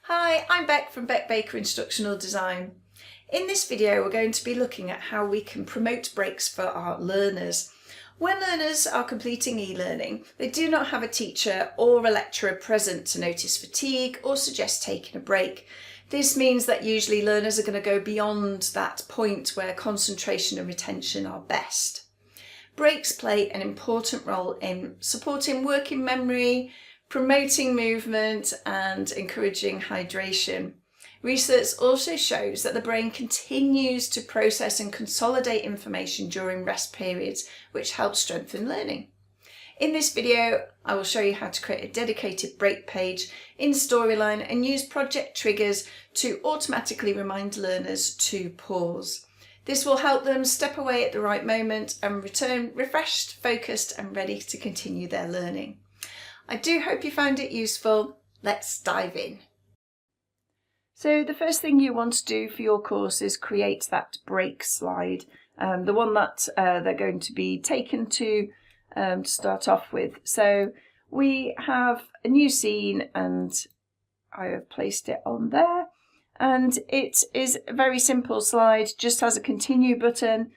Hi, I'm Beck from Beck Baker Instructional Design. In this video we're going to be looking at how we can promote breaks for our learners. When learners are completing e-learning, they do not have a teacher or a lecturer present to notice fatigue or suggest taking a break. This means that usually learners are going to go beyond that point where concentration and retention are best. Breaks play an important role in supporting working memory, promoting movement and encouraging hydration. Research also shows that the brain continues to process and consolidate information during rest periods, which helps strengthen learning. In this video, I will show you how to create a dedicated break page in Storyline and use project triggers to automatically remind learners to pause. This will help them step away at the right moment and return refreshed, focused and ready to continue their learning. I do hope you found it useful. Let's dive in. So the first thing you want to do for your course is create that break slide, the one that they're going to be taken to start off with. So we have a new scene and I have placed it on there, and it is a very simple slide, just has a continue button.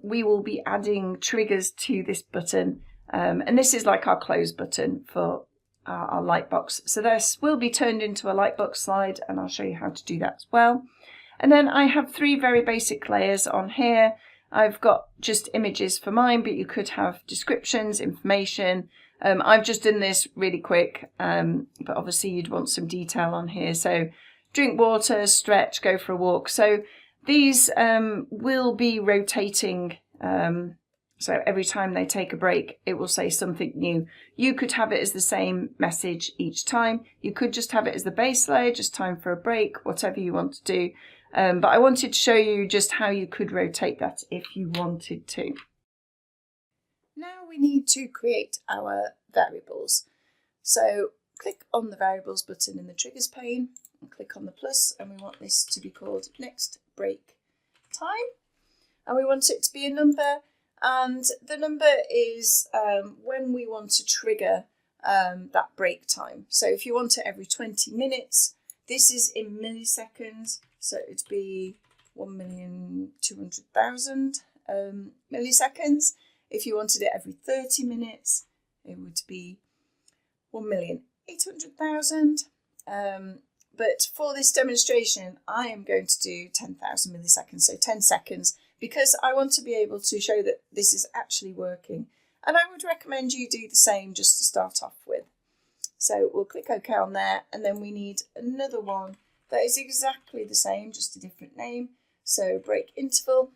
We will be adding triggers to this button. And this is like our close button for our Lightbox. So this will be turned into a Lightbox slide and I'll show you how to do that as well. And then I have three very basic layers on here. I've got just images for mine, but you could have descriptions, information. I've just done this really quick, but obviously you'd want some detail on here. So drink water, stretch, go for a walk. So these will be rotating. So every time they take a break, it will say something new. You could have it as the same message each time. You could just have it as the base layer, just time for a break, whatever you want to do. But I wanted to show you just how you could rotate that if you wanted to. Now we need to create our variables. So click on the variables button in the triggers pane and click on the plus, and we want this to be called next break time. And we want it to be a number. And the number is when we want to trigger that break time. So if you want it every 20 minutes, this is in milliseconds. So it'd be 1,200,000 milliseconds. If you wanted it every 30 minutes, it would be 1,800,000. But for this demonstration, I am going to do 10,000 milliseconds, so 10 seconds. Because I want to be able to show that this is actually working. And I would recommend you do the same just to start off with. So we'll click OK on there, and then we need another one that is exactly the same, just a different name. So break interval.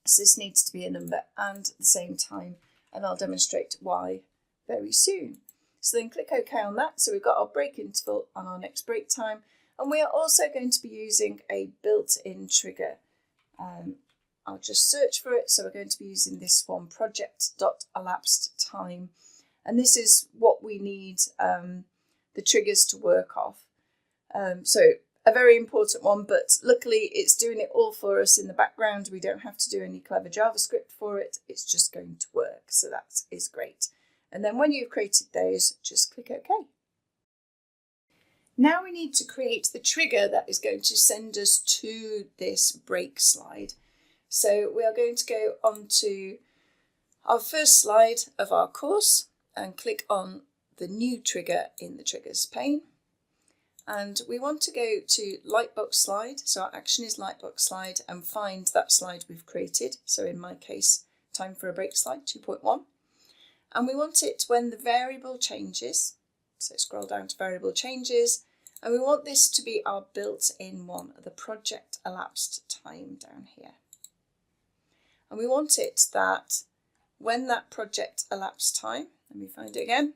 So this needs to be a number and the same time, and I'll demonstrate why very soon. So then click OK on that. So we've got our break interval on our next break time, and we are also going to be using a built-in trigger. I'll just search for it. So we're going to be using this one, project.elapsed time. And this is what we need the triggers to work off. So a very important one, but luckily it's doing it all for us in the background. We don't have to do any clever JavaScript for it. It's just going to work. So that is great. And then when you've created those, just click OK. Now we need to create the trigger that is going to send us to this break slide. So we are going to go on to our first slide of our course and click on the new trigger in the triggers pane. And we want to go to Lightbox slide. So our action is Lightbox slide, and find that slide we've created. So in my case, time for a break slide 2.1. And we want it when the variable changes. So scroll down to variable changes. And we want this to be our built-in one, the project elapsed time down here. And we want it that when that project elapsed time, let me find it again,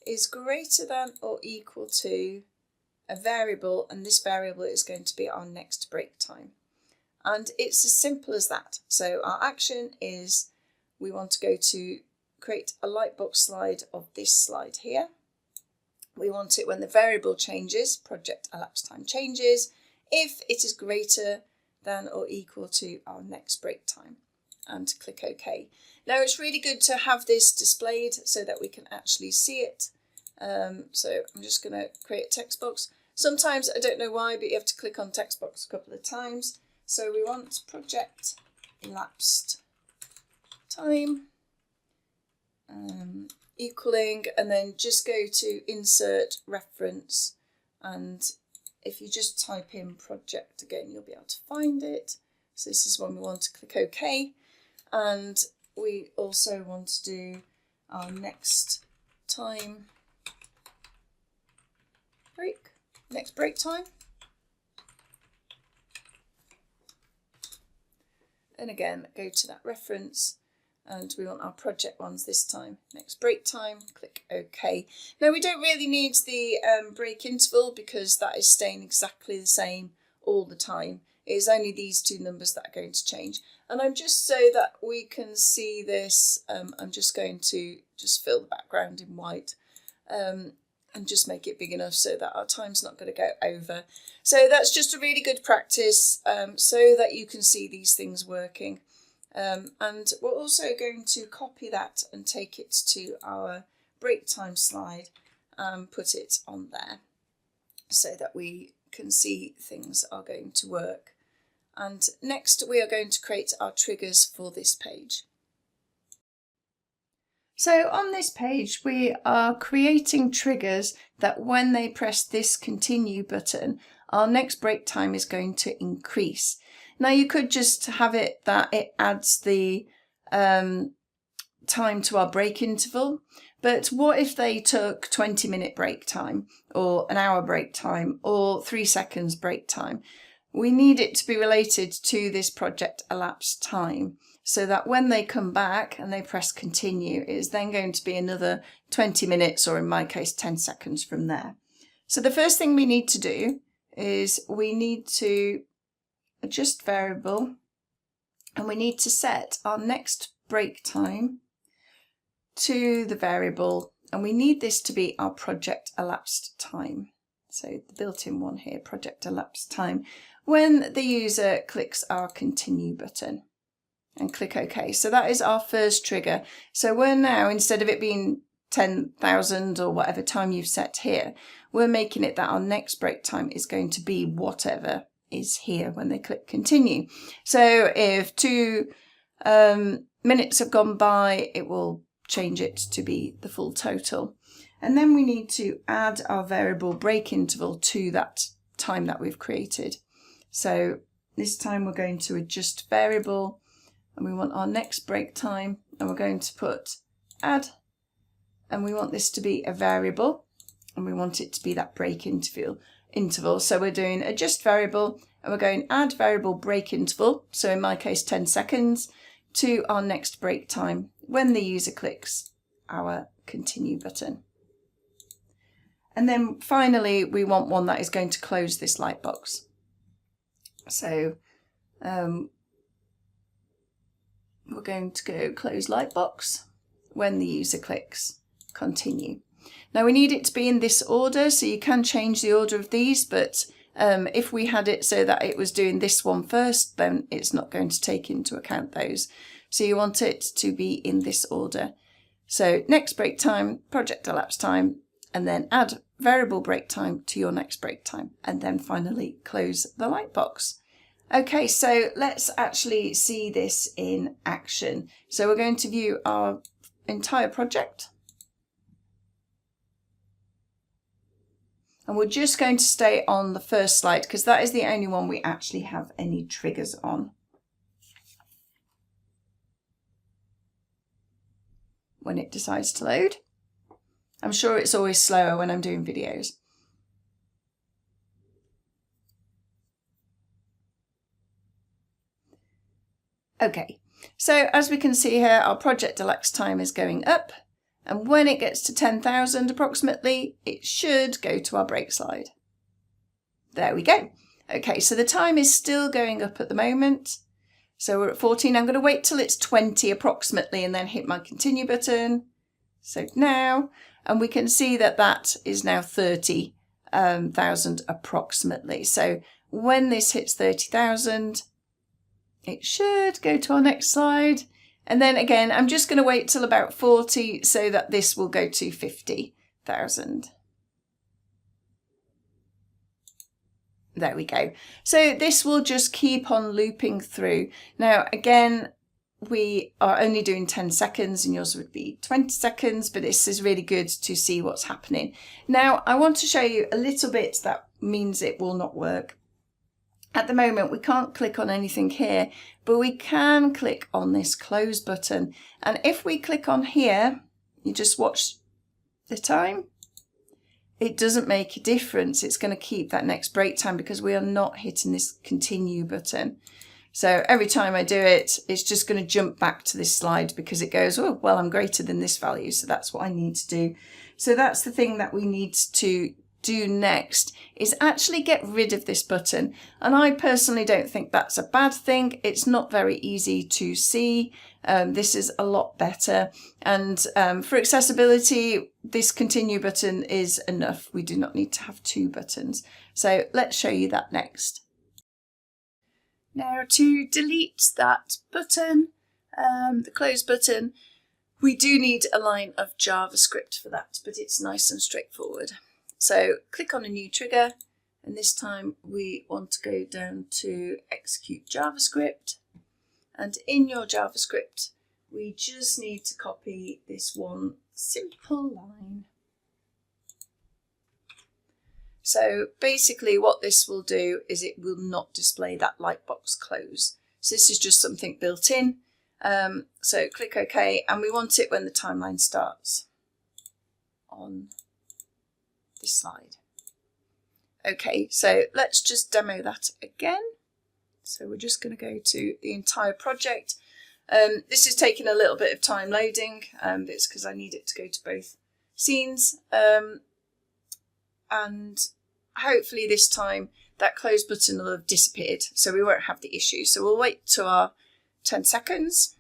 is greater than or equal to a variable, and this variable is going to be our next break time. And it's as simple as that. So our action is we want to go to create a Lightbox slide of this slide here. We want it when the variable changes, project elapsed time changes, if it is greater than or equal to our next break time, and click OK. Now it's really good to have this displayed so that we can actually see it. So I'm just going to create a text box. Sometimes, I don't know why, but you have to click on text box a couple of times. So we want project elapsed time equaling, and then just go to insert reference, and if you just type in project again, you'll be able to find it. So this is when we want to click OK, and we also want to do our next time break, next break time. And again, go to that reference, and we want our project ones this time. Next break time, click OK. Now we don't really need the break interval because that is staying exactly the same all the time. It is only these two numbers that are going to change. And I'm just so that we can see this, I'm just going to just fill the background in white and just make it big enough so that our time's not going to go over. So that's just a really good practice so that you can see these things working. And we're also going to copy that and take it to our break time slide and put it on there so that we can see things are going to work. And next we are going to create our triggers for this page. So on this page we are creating triggers that when they press this continue button, our next break time is going to increase. Now you could just have it that it adds the time to our break interval, but what if they took 20-minute break time or an hour break time or 3 seconds break time? We need it to be related to this project elapsed time so that when they come back and they press continue, it is then going to be another 20 minutes or in my case 10 seconds from there. So the first thing we need to do is we need to adjust variable, and we need to set our next break time to the variable, and we need this to be our project elapsed time. So the built-in one here, project elapsed time, when the user clicks our continue button and click OK. So that is our first trigger. So we're now, instead of it being 10,000 or whatever time you've set here, we're making it that our next break time is going to be whatever is here when they click continue. So if 2 minutes have gone by, it will change it to be the full total. And then we need to add our variable break interval to that time that we've created. So this time we're going to adjust variable, and we want our next break time, and we're going to put add, and we want this to be a variable, and we want it to be that break interval. So we're doing adjust variable, and we're going add variable break interval, so in my case 10 seconds, to our next break time when the user clicks our continue button. And then finally we want one that is going to close this lightbox. So we're going to go close lightbox when the user clicks continue. Now we need it to be in this order, so you can change the order of these, but if we had it so that it was doing this one first, then it's not going to take into account those. So you want it to be in this order. So next break time, project elapsed time, and then add variable break time to your next break time, and then finally close the lightbox. Okay, so let's actually see this in action. So we're going to view our entire project. And we're just going to stay on the first slide because that is the only one we actually have any triggers on. When it decides to load. I'm sure it's always slower when I'm doing videos. Okay, so as we can see here, our project elapsed time is going up, and when it gets to 10,000 approximately, it should go to our break slide. There we go. Okay, so the time is still going up at the moment. So we're at 14. I'm going to wait till it's 20 approximately and then hit my continue button. So now, and we can see that that is now 30,000 approximately. So when this hits 30,000, it should go to our next slide. And then again, I'm just going to wait till about 40 so that this will go to 50,000. There we go. So this will just keep on looping through. Now, again, we are only doing 10 seconds and yours would be 20 seconds, but this is really good to see what's happening. Now, I want to show you a little bit that means it will not work. At the moment, we can't click on anything here, but we can click on this close button. And if we click on here, you just watch the time. It doesn't make a difference. It's going to keep that next break time because we are not hitting this continue button. So every time I do it, it's just going to jump back to this slide because it goes, oh, well, I'm greater than this value. So that's what I need to do. So that's the thing that we need to do next, is actually get rid of this button. And I personally don't think that's a bad thing. It's not very easy to see. This is a lot better. And for accessibility, this continue button is enough. We do not need to have two buttons. So let's show you that next. Now to delete that button, the close button, we do need a line of JavaScript for that, but it's nice and straightforward. So click on a new trigger, and this time we want to go down to execute JavaScript. And in your JavaScript, we just need to copy this one simple line. So basically what this will do is it will not display that lightbox close. So this is just something built in. So click OK, and we want it when the timeline starts on this slide. Okay, so let's just demo that again. So we're just going to go to the entire project. This is taking a little bit of time loading. It's because I need it to go to both scenes. And hopefully this time that close button will have disappeared, so we won't have the issue. So we'll wait to our 10 seconds.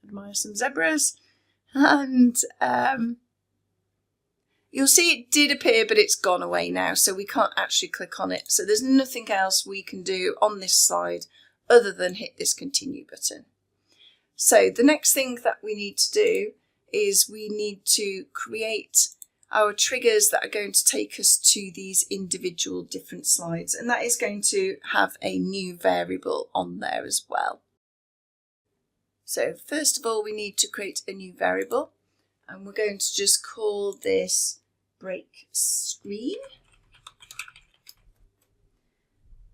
Admire some zebras. And you'll see it did appear, but it's gone away now, so we can't actually click on it. So there's nothing else we can do on this slide other than hit this continue button. So the next thing that we need to do is we need to create our triggers that are going to take us to these individual different slides, and that is going to have a new variable on there as well. So first of all, we need to create a new variable, and we're going to just call this break screen,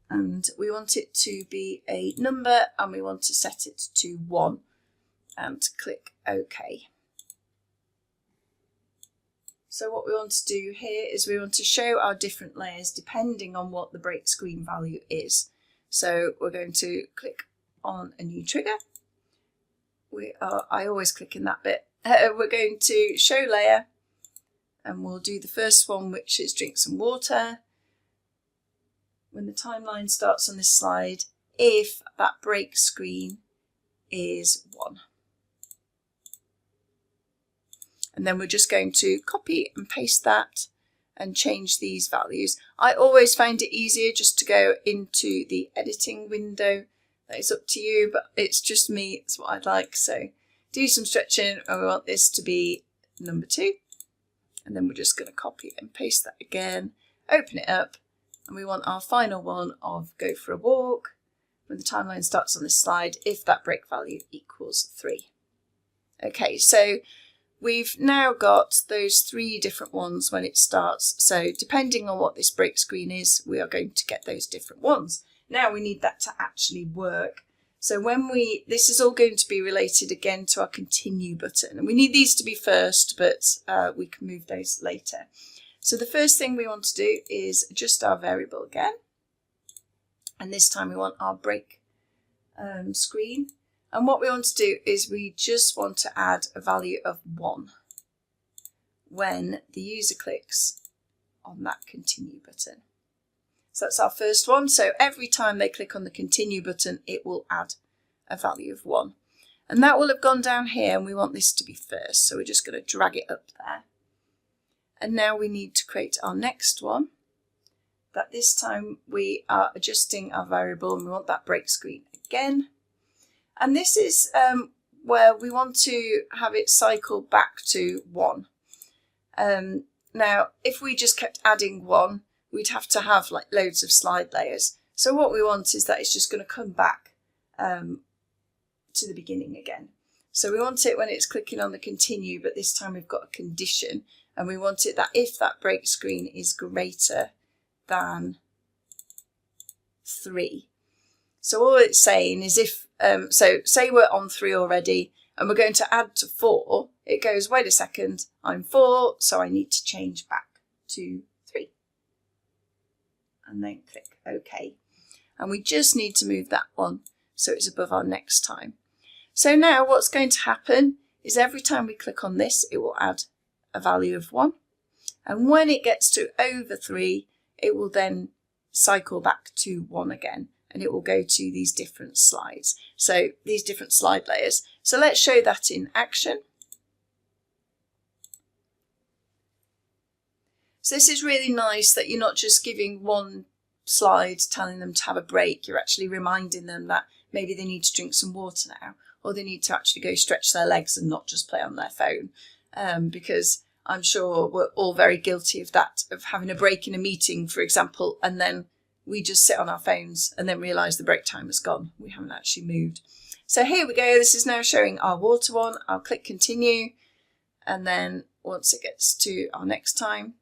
and we want it to be a number, and we want to set it to 1 and click OK. So what we want to do here is we want to show our different layers depending on what the break screen value is. So we're going to click on a new trigger. I always click in that bit. We're going to show layer, and we'll do the first one, which is drink some water. When the timeline starts on this slide, if that break screen is 1. And then we're just going to copy and paste that and change these values. I always find it easier just to go into the editing window. That is up to you, but it's just me, it's what I'd like. So do some stretching, and we want this to be number 2. And then we're just going to copy and paste that again, open it up, and we want our final one of go for a walk when the timeline starts on this slide if that break value equals 3. Okay, so we've now got those 3 different ones when it starts. So depending on what this break screen is, we are going to get those different ones. Now we need that to actually work. So this is all going to be related again to our continue button. And we need these to be first, but we can move those later. So the first thing we want to do is adjust our variable again. And this time we want our break screen. And what we want to do is we just want to add a value of 1 when the user clicks on that continue button. So that's our first one. So every time they click on the continue button, it will add a value of 1. And that will have gone down here, and we want this to be first. So we're just going to drag it up there. And now we need to create our next one. That this time we are adjusting our variable, and we want that break screen again. And this is where we want to have it cycle back to 1. Now, if we just kept adding 1, we'd have to have like loads of slide layers. So what we want is that it's just going to come back to the beginning again. So we want it when it's clicking on the continue, but this time we've got a condition, and we want it that if that break screen is greater than 3. So all it's saying is if, so say we're on 3 already and we're going to add to 4, it goes, wait a second, I'm 4, so I need to change back to 3. And then click OK. And we just need to move that one so it's above our next time. So now what's going to happen is every time we click on this, it will add a value of 1. And when it gets to over 3, it will then cycle back to 1 again. And it will go to these different slides. So these different slide layers. So let's show that in action. So this is really nice that you're not just giving one slide telling them to have a break. You're actually reminding them that maybe they need to drink some water now, or they need to actually go stretch their legs and not just play on their phone. Because I'm sure we're all very guilty of that, of having a break in a meeting, for example, and then we just sit on our phones and then realise the break time has gone. We haven't actually moved. So here we go. This is now showing our water one. I'll click continue. And then once it gets to our next time,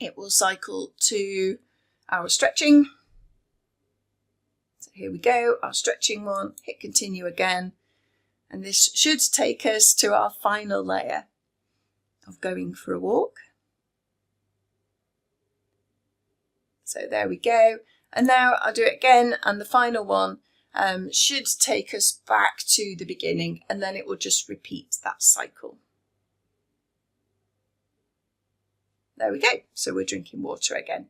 it will cycle to our stretching. So here we go, our stretching one, hit continue again. And this should take us to our final layer of going for a walk. So there we go. And now I'll do it again, and the final one should take us back to the beginning, and then it will just repeat that cycle. There we go. So we're drinking water again.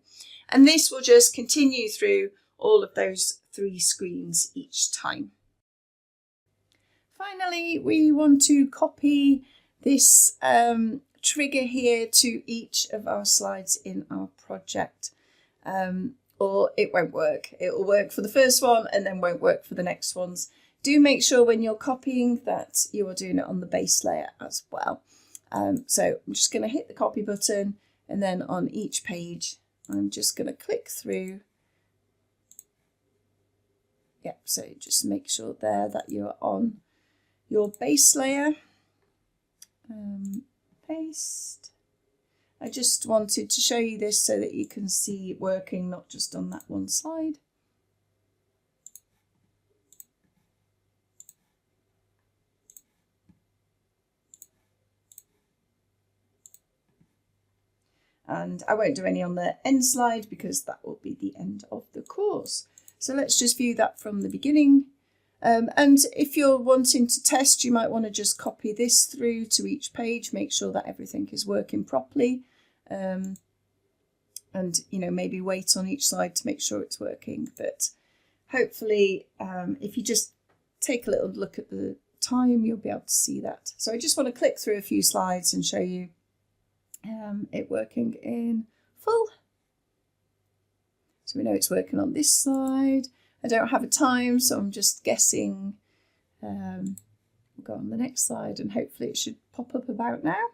And this will just continue through all of those 3 screens each time. Finally, we want to copy this trigger here to each of our slides in our project. Or it won't work. It will work for the first one and then won't work for the next ones. Do make sure when you're copying that you are doing it on the base layer as well. So I'm just going to hit the copy button, and then on each page I'm just going to click through. Yep, so just make sure there that you're on your base layer. Paste. I just wanted to show you this so that you can see it working, not just on that one slide. And I won't do any on the end slide because that will be the end of the course. So let's just view that from the beginning. And if you're wanting to test, you might want to just copy this through to each page, make sure that everything is working properly. And, you know, maybe wait on each slide to make sure it's working. But hopefully, if you just take a little look at the time, you'll be able to see that. So I just want to click through a few slides and show you it working in full. So we know it's working on this slide. I don't have a time, so I'm just guessing. We'll go on the next slide and hopefully it should pop up about now.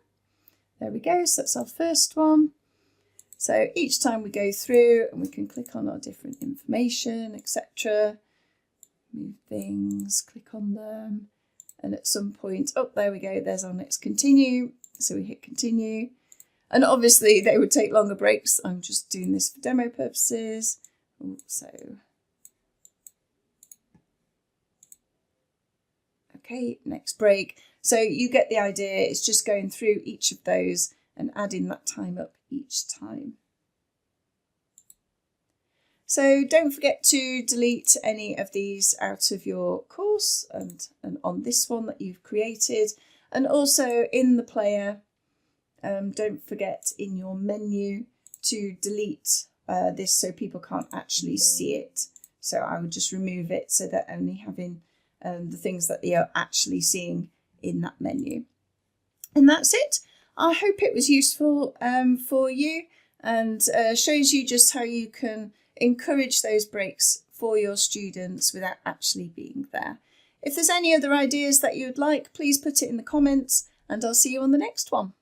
There we go, so that's our first one. So each time we go through and we can click on our different information, etc. Move things, click on them. And at some point, oh, there we go, there's our next continue. So we hit continue. And obviously they would take longer breaks. I'm just doing this for demo purposes. So, okay, next break. So you get the idea. It's just going through each of those and adding that time up each time. So don't forget to delete any of these out of your course and on this one that you've created. And also in the player, don't forget in your menu to delete this so people can't actually see it. So I would just remove it so that only having the things that they are actually seeing in that menu. And that's it. I hope it was useful for you and shows you just how you can encourage those breaks for your students without actually being there. If there's any other ideas that you'd like, please put it in the comments and I'll see you on the next one.